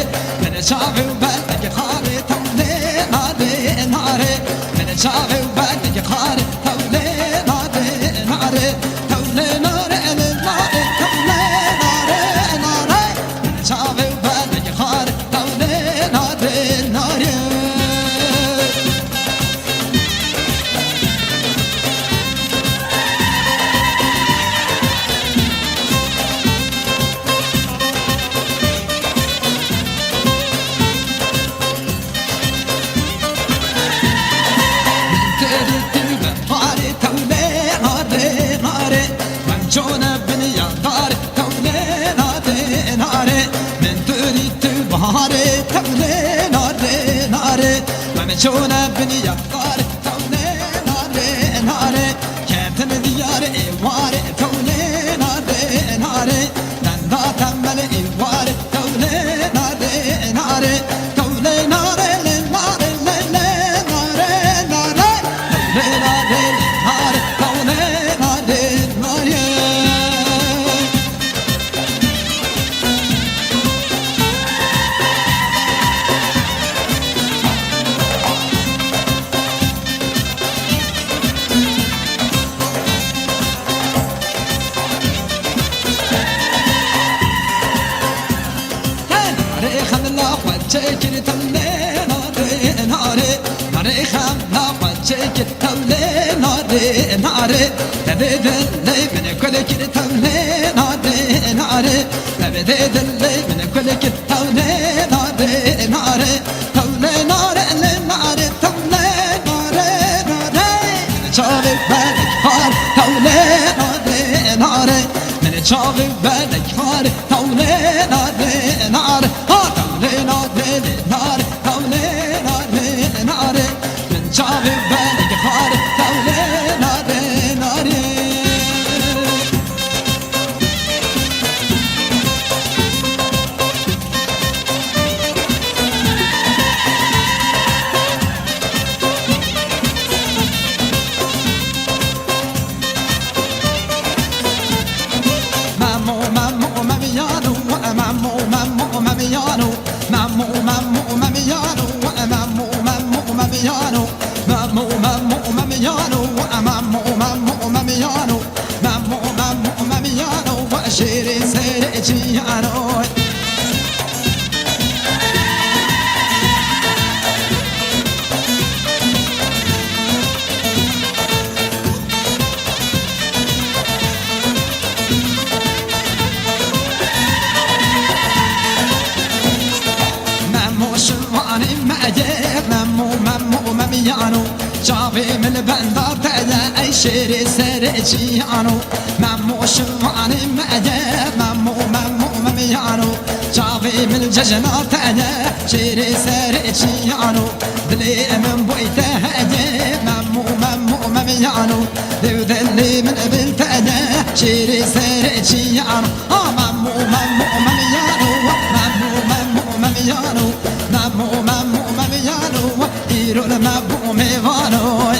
ناره من چاوی و بلگ خاره توله ناره ناره من چاوی و بلگ خاره توله ناره ناره توله ناره ناره توله ناره ناره من چاوی و بلگ خاره توله ناره ناره جونا بنيا دار تولي نادي ناري من تريد بهاري تولي نادي ناري من جونا بنيا دار تولي نادي ناري كابتن ديار إيواري تولي نادي ناري دندا تمل إيواري تولي نادي ناري تولي ناري لناري لناري ناري تولي ناري لناري تولي ناري ناري چکر توله ناره ناره ناره خم ناقا چکر توله ناره ناره تبه دلی من کل کر توله ناره ناره تبه دلی من کل کر توله ناره ناره توله ناره ناره توله ناره ناره چاوی بلک هار توله ناره ناره من چاوی بلک هار توله ناره ناره نار تولي نار نار من شاف بالك خار تولي نار نار مامو مامو ماميانو مامو مامو ماميانو مامو مامو ماميانو مامو مامو ماميانو مامو مامو ماميانو مامو مامو ماميانو مامو مامو ماميانو وشيري سيري جيانو مامو مامو ماميانو شافي من بندر تايا اي شيري سيري جيانو مامو شواني مايا مامو مامو ماميانو شافي من ججنا تايا شيري سيري جيانو دلي من بويته هاي مامو مامو ماميانو دلي من ابن تايا شيري سيري جيانو مامو مامو ماميانو مامو مامو ماميانو مامو مامو ماميانو إيرو المابو ميفانو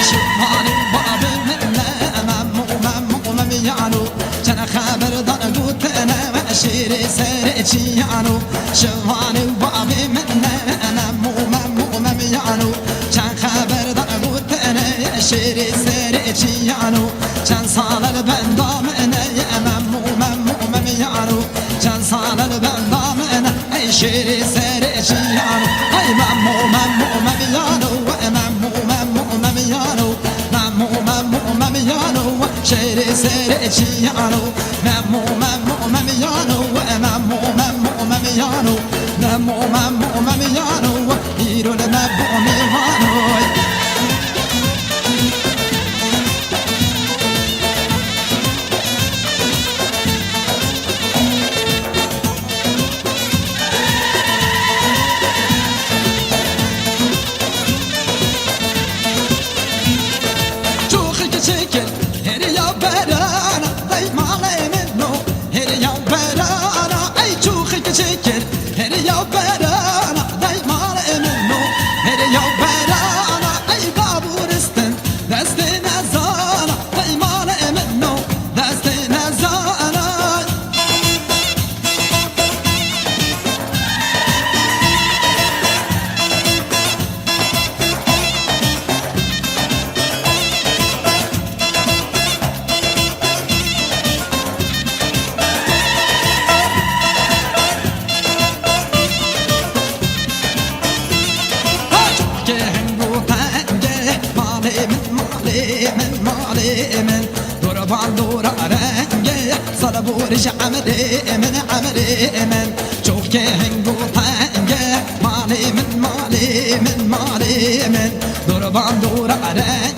شماني بابي منا مامو مامو ماميانو جنا خبر ضرقو تنا شيري سيري جيانو شواني بابي منا مامو مامو ماميانو كان خبر ضرقو تنا شيري سيري جيانو كان صال البندام انا يا مامو مامو ماميانو كان صال البندام انا اي شيري سيري جيانو اي مامو مامو ماميانو مامو مامو ماميانو مامو مامو ماميانو شيري سيري جيانو مامو مامو ماميانو مامو مامو ماميانو مامو مامو ماميانو إيرو المابو ميمانو شوخك شكل هريا برانا ضي ما علي منه هريا برانا أي مالي من دور باندور رنگه سال بورش عملی من چوک هنگو تنگه مالی من دور باندور رنگه